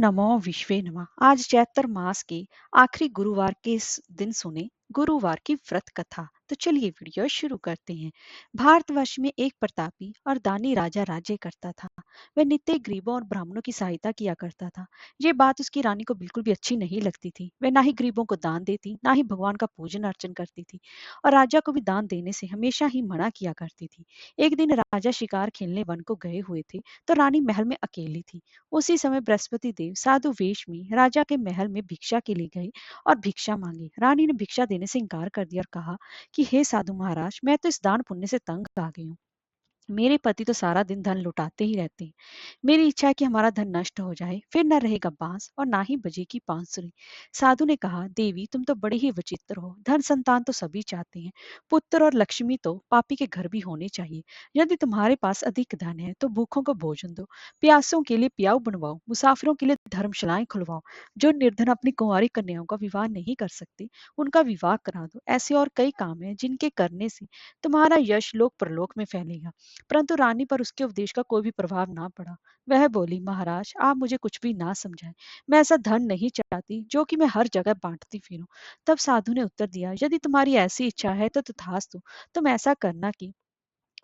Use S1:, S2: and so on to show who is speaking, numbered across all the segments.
S1: नमो विश्वे नमः। आज चैत्र मास के आखिरी गुरुवार के दिन सुने गुरुवार की व्रत कथा। तो चलिए वीडियो शुरू करते हैं। भारतवर्ष में एक प्रतापी और दानी राजा राज्य करता था। वह नित्य गरीबों और ब्राह्मणों की सहायता किया करता था। ये बात उसकी रानी को बिल्कुल भी अच्छी नहीं लगती थी। वह ना ही गरीबों को दान देती, ना ही भगवान का पूजन अर्चन करती थी और राजा को भी दान देने से हमेशा ही मना किया करती थी। एक दिन राजा शिकार खेलने वन को गए हुए थे, तो रानी महल में अकेली थी। उसी समय बृहस्पति देव साधु वेश में राजा के महल में भिक्षा के लिए गए और भिक्षा मांगी। रानी ने भिक्षा देने से इनकार कर दिया और कहा कि हे साधु महाराज, मैं तो इस दान पुण्य से तंग आ गई हूँ। मेरे पति तो सारा दिन धन लुटाते ही रहते हैं। मेरी इच्छा है कि हमारा धन नष्ट हो जाए, फिर न रहेगा बांस और ना ही बजेगी बांसुरी। साधु ने कहा, देवी तुम तो बड़े ही विचित्र हो। धन संतान तो सभी चाहते हैं, पुत्र और लक्ष्मी तो पापी के घर भी होने चाहिए। यदि तुम्हारे पास अधिक धन है तो भूखों को भोजन दो, प्यासों के लिए प्याऊ बनवाओ, मुसाफिरों के लिए धर्मशालाएं खुलवाओ। जो निर्धन अपनी कुंवारी कन्याओं का विवाह नहीं कर सकते, उनका विवाह करा दो। ऐसे और कई काम हैं जिनके करने से तुम्हारा यश लोक परलोक में फैलेगा। परंतु रानी पर उसके उपदेश का कोई भी प्रभाव ना पड़ा। वह बोली, महाराज आप मुझे कुछ भी ना समझाएं। मैं ऐसा धन नहीं चाहती जो कि मैं हर जगह बांटती फिरूं। तब साधु ने उत्तर दिया, यदि तुम्हारी ऐसी इच्छा है तो तथास्तु। तुम ऐसा करना कि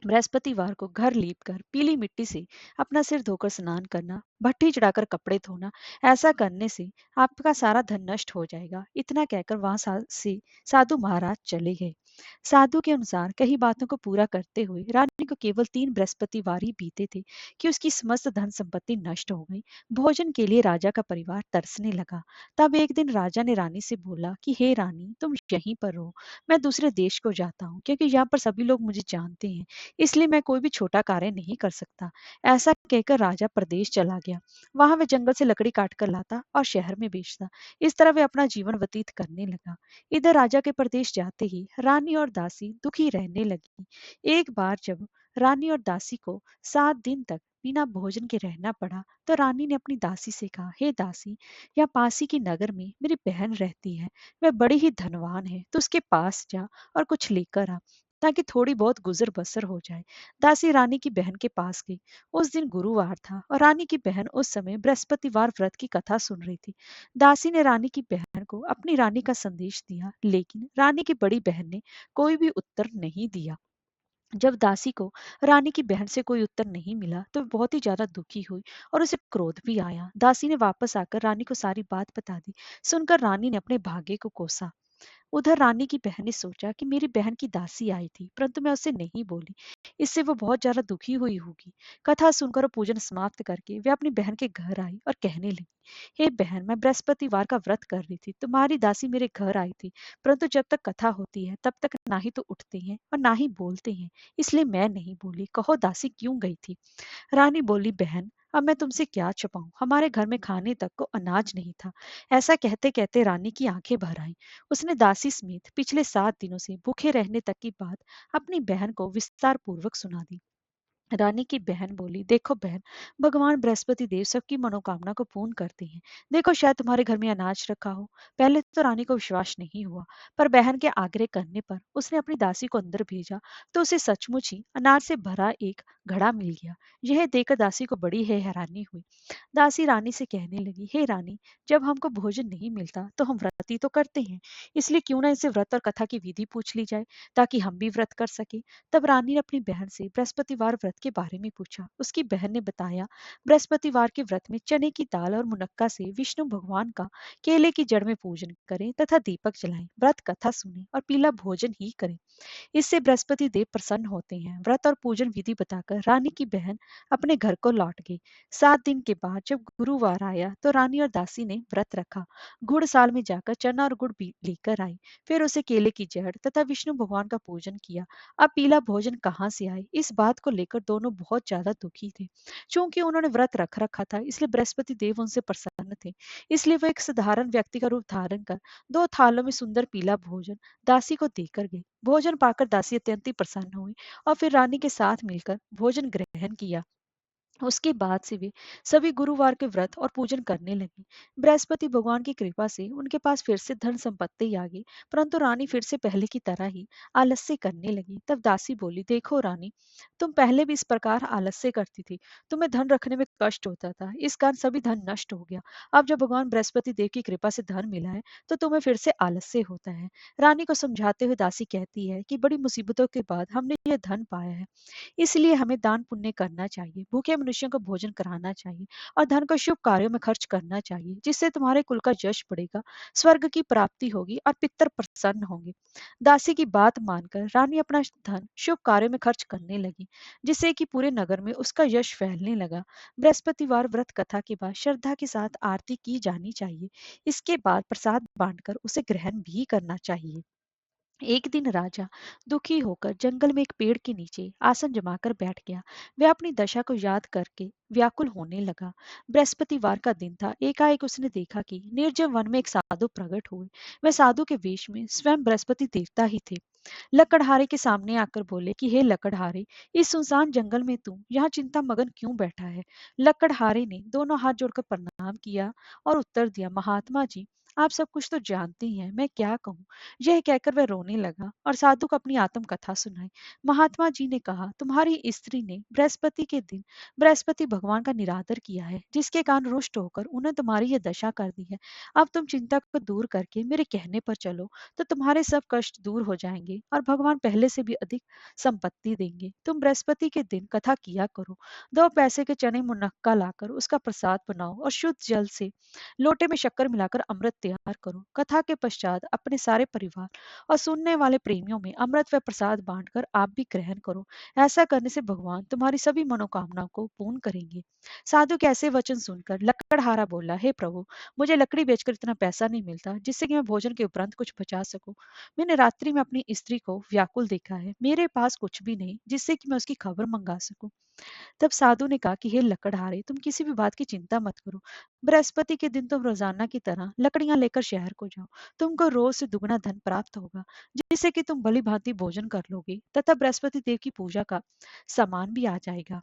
S1: बृहस्पतिवार को घर लीप कर पीली मिट्टी से अपना सिर धोकर स्नान करना, भट्टी चढ़ाकर कपड़े धोना। ऐसा करने से आपका सारा धन नष्ट हो जाएगा। इतना कहकर वहां से साधु महाराज चले गए। साधु के अनुसार कई बातों को पूरा करते हुए रानी को केवल 3 बृहस्पतिवार ही बीते थे कि उसकी समस्त धन संपत्ति नष्ट हो गई। भोजन के लिए राजा का परिवार तरसने लगा। तब एक दिन राजा ने रानी से बोला कि हे रानी, तुम यहीं पर रहो, मैं दूसरे देश को जाता हूँ, क्योंकि यहाँ पर सभी लोग मुझे जानते हैं, इसलिए मैं कोई भी छोटा कार्य नहीं कर सकता। ऐसा कहकर राजा प्रदेश चला गया। वहां वह जंगल से लकड़ी काट कर लाता और शहर में बेचता। इस तरह वह अपना जीवन व्यतीत करने लगा। इधर राजा के प्रदेश जाते ही रानी और दासी दुखी रहने लगी। एक बार जब रानी और दासी को 7 दिन तक बिना भोजन के रहना पड़ा, तो रानी ने अपनी दासी से कहा, हे दासी, यहाँ पासी की नगर में मेरी बहन रहती है। वह बड़ी ही धनवान है, तो उसके पास जा और कुछ लेकर आ, ताकि थोड़ी बहुत गुजर बसर हो जाए। दासी रानी की बहन के पास गई। उस दिन गुरुवार था और रानी की बहन उस समय बृहस्पतिवार व्रत की कथा सुन रही थी। दासी ने रानी की बहन को अपनी रानी का संदेश दिया, लेकिन रानी की बड़ी बहन ने कोई भी उत्तर नहीं दिया। जब दासी को रानी की बहन से कोई उत्तर नहीं मिला, तो वह बहुत ही ज्यादा दुखी हुई और उसे क्रोध भी आया। दासी ने वापस आकर रानी को सारी बात बता दी। सुनकर रानी ने अपने भाग्य को कोसा। उधर रानी की बहन ने सोचा कि मेरी बहन की दासी आई थी, परंतु मैं उससे नहीं बोली, इससे वो बहुत ज्यादा दुखी हुई होगी। कथा सुनकर और पूजन समाप्त करके वे अपनी बहन के घर आई और कहने लगी, हे बहन, मैं बृहस्पतिवार का व्रत कर रही थी, तुम्हारी दासी मेरे घर आई थी, परंतु जब तक कथा होती है तब तक ना ही तो उठते हैं और ना ही बोलते हैं, इसलिए मैं नहीं बोली। कहो दासी क्यों गई थी? रानी बोली, बहन, अब मैं तुमसे क्या छुपाऊं, हमारे घर में खाने तक को अनाज नहीं था। ऐसा कहते कहते रानी की आंखें भर आईं। उसने दासी समेत पिछले 7 दिनों से भूखे रहने तक की बात अपनी बहन को विस्तार पूर्वक सुना दी। रानी की बहन बोली, देखो बहन, भगवान बृहस्पति देव सबकी मनोकामना को पूर्ण करते हैं। देखो शायद तुम्हारे घर में अनाज रखा हो। पहले तो रानी को विश्वास नहीं हुआ, पर बहन के आग्रह करने पर उसने अपनी दासी को अंदर भेजा, तो उसे सचमुच ही अनाज से भरा एक घड़ा मिल गया। यह देखकर दासी को बड़ी है हैरानी हुई। दासी रानी से कहने लगी, हे रानी, जब हमको भोजन नहीं मिलता तो हम व्रत ही तो करते हैं, इसलिए क्यों ना इसे व्रत और कथा की विधि पूछ ली जाए, ताकि हम भी व्रत कर सके। तब रानी ने अपनी बहन से बृहस्पतिवार व्रत के बारे में पूछा। उसकी बहन ने बताया, बृहस्पतिवार के व्रत में चने की दाल और मुनक्का से विष्णु भगवान का केले की जड़ में पूजन करें तथा दीपक जलाएं, व्रत कथा सुने और पीला भोजन ही करें। इससे बृहस्पति देव प्रसन्न होते हैं। व्रत और पूजन विधि बताकर रानी की बहन अपने घर को लौट गई। 7 दिन के बाद जब गुरुवार आया, तो रानी और दासी ने व्रत रखा। घुड़साल में जाकर चना और गुड़ लेकर आई। फिर उसे केले की जड़ तथा विष्णु भगवान का पूजन किया। अब पीला भोजन कहाँ से आए, इस बात को लेकर दोनों बहुत ज्यादा दुखी थे। चूंकि उन्होंने व्रत रख रखा था, इसलिए बृहस्पति देव उनसे प्रसन्न थे। इसलिए वो एक साधारण व्यक्ति का रूप धारण कर 2 थालों में सुंदर पीला भोजन दासी को देकर गए। भोजन पाकर दासी अत्यंत ही प्रसन्न हुई और फिर रानी के साथ मिलकर भोजन ग्रहण किया। उसके बाद से वे सभी गुरुवार के व्रत और पूजन करने लगी। बृहस्पति भगवान की कृपा से उनके पास फिर से धन संपत्ति आ गई, परंतु रानी फिर से पहले की तरह ही आलस्य करने लगी। तब दासी बोली, देखो रानी, तुम पहले भी इस प्रकार आलस्य करती थी। तुम्हें धन रखने में कष्ट होता था, इस कारण सभी धन नष्ट हो गया। अब जब भगवान बृहस्पति देव की कृपा से धन मिला है, तो तुम्हें फिर से आलस्य होता है। रानी को समझाते हुए दासी कहती है कि बड़ी मुसीबतों के बाद हमने यह धन पाया है, इसलिए हमें दान पुण्य करना चाहिए, भूखे मनुष्यों को भोजन कराना चाहिए और धन को शुभ कार्यों में खर्च करना चाहिए, जिससे तुम्हारे कुल का यश बढ़ेगा, स्वर्ग की प्राप्ति होगी और पितर प्रसन्न होंगे। दासी की बात मानकर रानी अपना धन शुभ कार्यों में खर्च करने लगी, जिससे कि पूरे नगर में उसका यश फैलने लगा। बृहस्पतिवार व्रत कथा के बाद श्रद्धा के साथ आरती की जानी चाहिए। इसके बाद प्रसाद बांटकर उसे ग्रहण भी करना चाहिए। एक दिन राजा दुखी होकर जंगल में एक पेड़ के नीचे आसन जमाकर बैठ गया। वह अपनी दशा को याद करके व्याकुल होने लगा। बृहस्पतिवार का दिन था। एकाएक उसने देखा कि निर्जन वन में एक साधु प्रकट हुए। वह साधु के वेश में स्वयं बृहस्पति देवता ही थे। लकड़हारे के सामने आकर बोले कि हे लकड़हारे, इस सुनसान जंगल में तू यहाँ चिंता मगन क्यों बैठा है? लकड़हारे ने दोनों हाथ जोड़कर प्रणाम किया और उत्तर दिया, महात्मा जी, आप सब कुछ तो जानते ही हैं, मैं क्या कहूँ। यह कहकर वह रोने लगा और साधु को अपनी आत्मकथा सुनाई। महात्मा जी ने कहा, तुम्हारी स्त्री ने बृहस्पति के दिन बृहस्पति भगवान का निरादर किया है, जिसके कारण रुष्ट होकर उन्हें तुम्हारी यह दशा कर दी है। अब तुम चिंता को दूर करके मेरे कहने पर चलो, तो तुम्हारे सब कष्ट दूर हो जाएंगे और भगवान पहले से भी अधिक संपत्ति देंगे। तुम बृहस्पति के दिन कथा किया करो। 2 पैसे के चने मुनक्का लाकर उसका प्रसाद बनाओ और शुद्ध जल से लोटे में शक्कर मिलाकर अमृत तैयार करो। कथा के पश्चात अपने सारे परिवार और सुनने वाले प्रेमियों में अमृत व प्रसाद बांटकर आप भी ग्रहण करो। ऐसा करने से भगवान तुम्हारी सभी मनोकामनाओं को पूर्ण करेंगे। साधु के ऐसे वचन सुनकर लकड़हारा बोला, हे प्रभु, मुझे लकड़ी बेचकर इतना पैसा नहीं मिलता जिससे कि मैं भोजन के उपरांत कुछ बचा सकूं। मैंने रात्रि में अपनी स्त्री को व्याकुल देखा है, मेरे पास कुछ भी नहीं जिससे कि मैं उसकी खबर मंगा सकूं। तब साधु ने कहा कि हे लकड़हारे, तुम किसी भी बात की चिंता मत करो। बृहस्पति के दिन तुम रोजाना की तरह लकड़ियां लेकर शहर को जाओ। तुमको रोज से दुगना धन प्राप्त होगा, जिससे कि तुम भली भांति भोजन कर लोगे तथा बृहस्पति देव की पूजा का सामान भी आ जाएगा।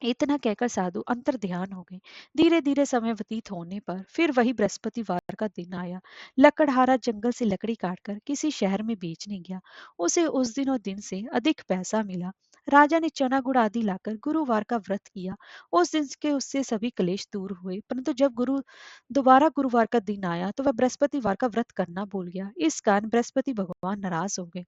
S1: इतना कहकर साधु अंतर ध्यान हो गए। धीरे धीरे समय व्यतीत होने पर फिर वही बृहस्पतिवार का दिन आया। लकड़हारा जंगल से लकड़ी काटकर किसी शहर में बेचने गया। उसे उस दिन और दिन से अधिक पैसा मिला। राजा ने चना गुड़ आदि लाकर गुरुवार का व्रत किया। उस दिन के उससे सभी क्लेश दूर हुए, परंतु जब दोबारा गुरुवार का दिन आया तो वह बृहस्पतिवार का व्रत करना भूल गया। इस कारण बृहस्पति भगवान नाराज हो गए।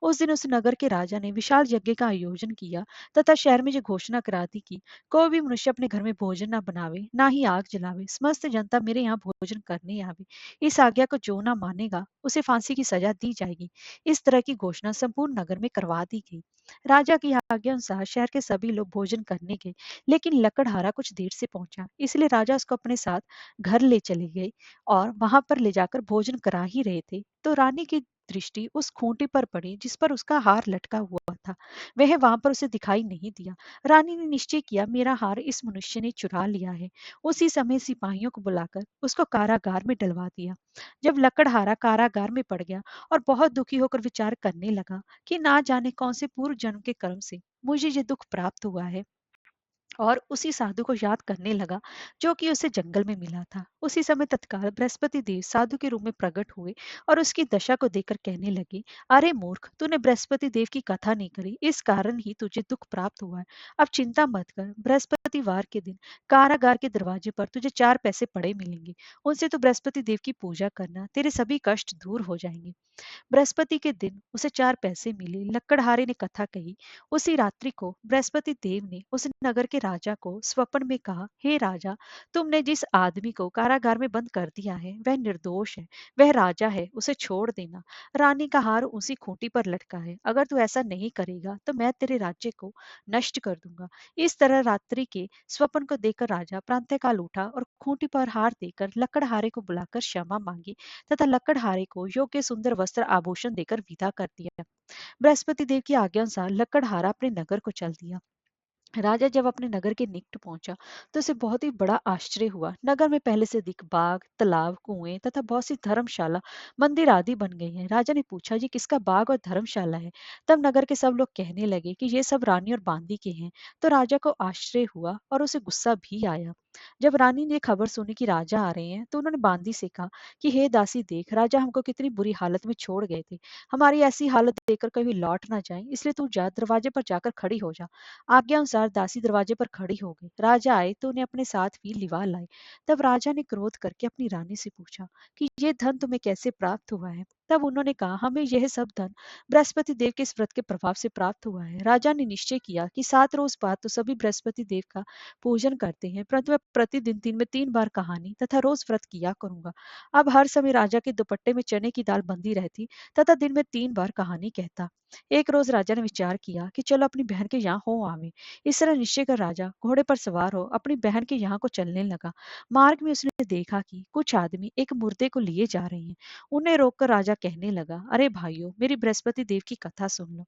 S1: उस दिन उस नगर के राजा ने विशाल यज्ञ का आयोजन किया तथा शहर में जो घोषणा करा दी कि कोई भी मनुष्य अपने घर में भोजन न बनावे, ना ही आग जलावे, समस्त जनता मेरे यहाँ भोजन करने आवे। इस आज्ञा को जो न मानेगा उसे फांसी की सजा दी जाएगी। इस तरह की घोषणा संपूर्ण नगर में करवा दी गई। राजा की आज्ञा अनुसार शहर के सभी लोग भोजन करने गए, लेकिन लकड़हारा कुछ देर से पहुंचा, इसलिए राजा उसको अपने साथ घर ले चले गए और वहां पर ले जाकर भोजन करा ही रहे थे तो रानी की दृष्टि उस खूंटी पर पड़ी जिस पर उसका हार लटका हुआ था। वह वहां पर उसे दिखाई नहीं दिया। रानी ने निश्चय किया, मेरा हार इस मनुष्य ने चुरा लिया है। उसी समय सिपाहियों को बुलाकर उसको कारागार में डलवा दिया। जब लकड़हारा कारागार में पड़ गया और बहुत दुखी होकर विचार करने लगा कि ना जाने कौन से पूर्व जन्म के कर्म से मुझे ये दुख प्राप्त हुआ है, और उसी साधु को याद करने लगा जो कि उसे जंगल में मिला था। उसी समय तत्काल बृहस्पति देव साधु के रूप में प्रकट हुए और उसकी दशा को देखकर कहने लगे, अरे मूर्ख, तूने बृहस्पति देव की कथा नहीं करी, इस कारण ही तुझे दुख प्राप्त हुआ है। अब चिंता मत कर, बृहस्पतिवार के दिन कारागार के दरवाजे पर तुझे 4 पैसे पड़े मिलेंगे। उनसे तो बृहस्पति देव की पूजा करना, तेरे सभी कष्ट दूर हो जाएंगे। बृहस्पति के दिन उसे 4 पैसे मिले। लकड़हारे ने कथा कही। उसी रात्रि को बृहस्पति देव ने उस नगर के राजा को स्वप्न में कहा, हे राजा, तुमने जिस आदमी को कारागार में बंद कर दिया है वह निर्दोष है, वह राजा है, उसे छोड़ देना। रानी का हार उसी खूंटी पर लटका है, अगर तू ऐसा नहीं करेगा तो मैं तेरे राज्य को नष्ट कर दूंगा। इस तरह रात्रि के स्वप्न को देखकर राजा प्रातःकाल उठा और खूंटी पर हार देकर लकड़हारे को बुलाकर क्षमा मांगी तथा लकड़हारे को योग्य सुंदर वस्त्र आभूषण देकर विदा कर दिया। बृहस्पति देव की आज्ञा अनुसार लकड़हारा अपने नगर को चल दिया। राजा जब अपने नगर के निकट पहुंचा तो उसे बहुत ही बड़ा आश्चर्य हुआ। नगर में पहले से अधिक बाग, तालाब, कुएं तथा बहुत सी धर्मशाला, मंदिर आदि बन गई हैं। राजा ने पूछा, ये किसका बाग और धर्मशाला है? तब नगर के सब लोग कहने लगे कि ये सब रानी और बांदी के हैं। तो राजा को आश्चर्य हुआ और उसे गुस्सा भी आया। जब रानी ने खबर सुनी कि राजा आ रहे हैं तो उन्होंने बांदी से कहा कि हे दासी, देख राजा हमको कितनी बुरी हालत में छोड़ गए थे। हमारी ऐसी हालत देखकर कभी लौट ना जाए, इसलिए तू जा, दरवाजे पर जाकर खड़ी हो जा। आज्ञा अनुसार दासी दरवाजे पर खड़ी हो गई। राजा आए तो उन्हें अपने साथ भी लिवा लाए। तब राजा ने क्रोध करके अपनी रानी से पूछा कि ये धन तुम्हें कैसे प्राप्त हुआ है? तब उन्होंने कहा, हमें यह सब धन बृहस्पति देव के इस व्रत के प्रभाव से प्राप्त हुआ है। राजा ने निश्चय किया कि 7 रोज बाद तो सभी बृहस्पति देव का पूजन करते हैं, परंतु मैं प्रतिदिन दिन में 3 बार कहानी तथा रोज व्रत किया करूंगा। अब हर समय राजा के दुपट्टे में चने की दाल बंधी रहती तथा दिन में 3 बार कहानी कहता। एक रोज राजा ने विचार किया कि चलो अपनी बहन के यहाँ हो आवे। इस तरह निश्चय कर राजा घोड़े पर सवार हो अपनी बहन के यहाँ को चलने लगा। मार्ग में उसने देखा कि कुछ आदमी एक मुर्दे को लिए जा रहे हैं। उन्हें रोककर राजा कहने लगा, अरे भाइयों, मेरी बृहस्पति देव की कथा सुन लो।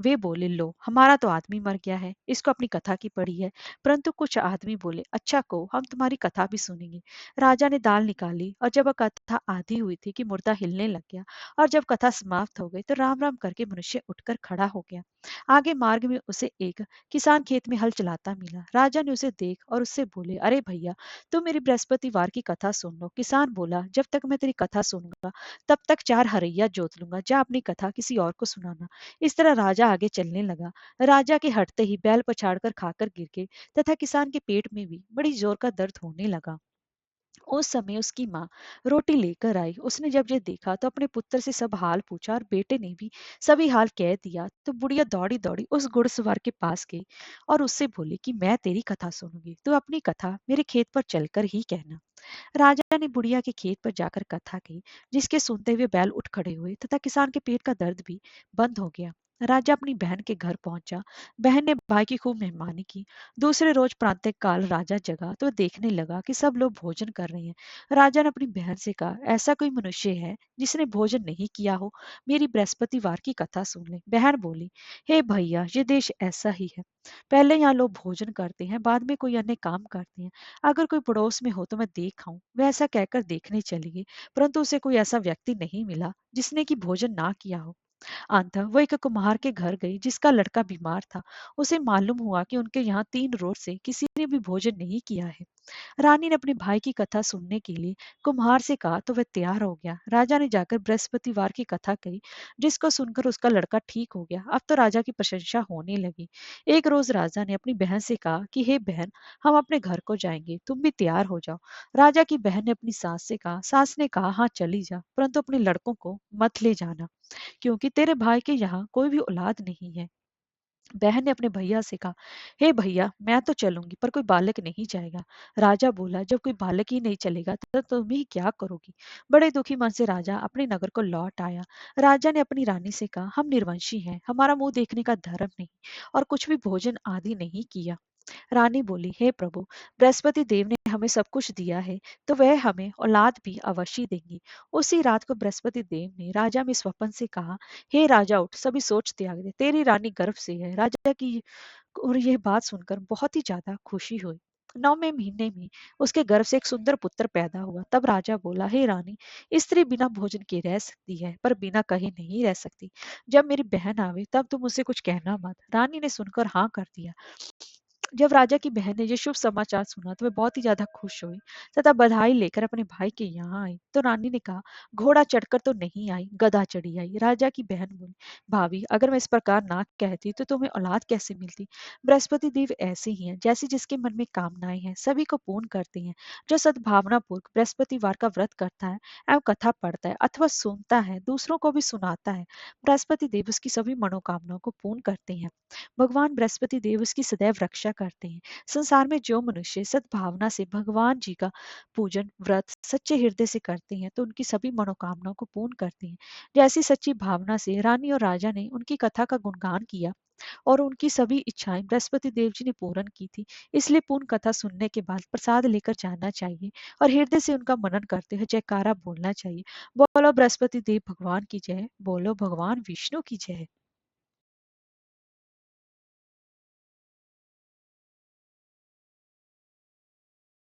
S1: वे बोले, लो, हमारा तो आदमी मर गया है, इसको अपनी कथा की पड़ी है। परंतु कुछ आदमी बोले, अच्छा को हम तुम्हारी कथा भी सुनेंगे। राजा ने दाल निकाली और जब वह कथा आधी हुई थी कि मुर्दा हिलने लग गया। और जब कथा समाप्त हो गई तो राम राम करके मनुष्य उठकर खड़ा हो गया। आगे मार्ग में उसे एक किसान खेत में हल चलाता मिला। राजा ने उसे देख और उससे बोले, अरे भैया, तुम मेरी बृहस्पतिवार की कथा सुन लो। किसान बोला, जब तक मैं तेरी कथा सुनूंगा तब तक 4 हरैया जोत लूंगा, जा अपनी कथा किसी और को सुनाना। इस तरह राजा आगे चलने लगा। राजा के हटते ही बैल पछाड़कर खाकर गिर गए तथा किसान के पेट में भी बड़ी जोर का दर्द होने लगा। उस समय उसकी माँ रोटी लेकर आई। उसने जब ये देखा तो अपने पुत्र से सब हाल पूछा और बेटे ने भी सभी हाल कह दिया। तो बुढ़िया दौड़ी दौड़ी उस घुड़सवार के पास गई और उससे बोली कि मैं तेरी कथा सुनूंगी, तो अपनी कथा मेरे खेत पर चलकर ही कहना। राजा ने बुढ़िया के खेत पर जाकर कथा कही, जिसके सुनते हुए बैल उठ खड़े हुए तथा किसान के पेट का दर्द भी बंद हो गया। राजा अपनी बहन के घर पहुंचा। बहन ने भाई की खूब मेहमानी की। दूसरे रोज प्रातः काल राजा जगा तो देखने लगा कि सब लोग भोजन कर रहे हैं। राजा ने अपनी बहन से कहा, ऐसा कोई मनुष्य है जिसने भोजन नहीं किया हो? मेरी बृहस्पतिवार की कथा सुन ले। बहन बोली, हे भैया, ये देश ऐसा ही है। पहले यहाँ लोग भोजन करते हैं, बाद में कोई अन्य काम करते हैं। अगर कोई पड़ोस में हो तो मैं देख आऊं। वह ऐसा कहकर देखने चली गई, परंतु उसे कोई ऐसा व्यक्ति नहीं मिला जिसने कि भोजन ना किया हो। अंततः वो एक कुम्हार के घर गई जिसका लड़का बीमार था। उसे मालूम हुआ कि उनके यहाँ 3 रोज से किसी ने भी भोजन नहीं किया है। रानी ने अपने भाई की कथा सुनने के लिए कुम्हार से कहा तो वह तैयार हो गया। राजा ने जाकर बृहस्पतिवार की कथा कही, जिसको सुनकर उसका लड़का ठीक हो गया। अब तो राजा की प्रशंसा होने लगी। एक रोज राजा ने अपनी बहन से कहा कि हे बहन, हम अपने घर को जाएंगे, तुम भी तैयार हो जाओ। राजा की बहन ने अपनी सास से कहा। सास ने कहा, हाँ चली जा, परंतु अपने लड़कों को मत ले जाना, क्योंकि तेरे भाई के यहाँ कोई भी औलाद नहीं है। बहन ने अपने भैया से कहा, हे भैया, मैं तो चलूंगी पर कोई बालक नहीं जाएगा। राजा बोला, जब कोई बालक ही नहीं चलेगा तो तुम ही क्या करोगी? बड़े दुखी मन से राजा अपने नगर को लौट आया। राजा ने अपनी रानी से कहा, हम निर्वंशी हैं, हमारा मुंह देखने का धर्म नहीं और कुछ भी भोजन आदि नहीं किया। रानी बोली, हे प्रभु, बृहस्पति देव ने हमें सब कुछ दिया है, तो वह हमें औलाद भी अवश्य देंगे। उसी रात को बृहस्पति देव ने राजा में स्वप्न से कहा, हे राजा, उठ, सभी सोच त्याग दे, तेरी रानी गर्भ से है। राजा की और यह बात सुनकर बहुत ही ज्यादा खुशी हुई। 9वें महीने में उसके गर्भ से एक सुंदर पुत्र पैदा हुआ। तब राजा बोला, हे रानी, स्त्री बिना भोजन के रह सकती है पर बिना कहे नहीं रह सकती। जब मेरी बहन आवे तब तुम उसे कुछ कहना मत। रानी ने सुनकर हाँ कर दिया। जब राजा की बहन ने ये शुभ समाचार सुना तो वह बहुत ही ज्यादा खुश हुई तथा बधाई लेकर अपने भाई के यहाँ आई। तो रानी ने कहा, घोड़ा चढ़कर तो नहीं आई, गधा चढ़ी आई। राजा की बहन बोली, भाभी, अगर मैं इस प्रकार ना कहती तो तुम्हें औलाद कैसे मिलती? बृहस्पति देव ऐसे ही हैं, जैसे जिसके मन में कामनाएं हैं सभी को पूर्ण करते हैं। जो सद्भावना पूर्वक बृहस्पतिवार का व्रत करता है एवं कथा पढ़ता है अथवा सुनता है, दूसरों को भी सुनाता है, बृहस्पति देव उसकी सभी मनोकामनाओं को पूर्ण करते हैं। भगवान बृहस्पति देव उसकी सदैव रक्षा करते हैं। संसार में जो मनुष्य सद्भावना से भगवान जी का पूजन व्रत सच्चे हृदय से करते हैं तो उनकी सभी मनोकामनाओं को पूर्ण करते हैं। जैसी सच्ची भावना से रानी और राजा ने उनकी कथा का गुणगान किया और उनकी सभी इच्छाएं बृहस्पति देव जी ने पूर्ण की थी। इसलिए पूर्ण कथा सुनने के बाद प्रसाद लेकर जाना चाहिए और हृदय से उनका मनन करते हुए जयकारा बोलना चाहिए। बोलो बृहस्पति देव भगवान की जय, बोलो भगवान विष्णु की जय।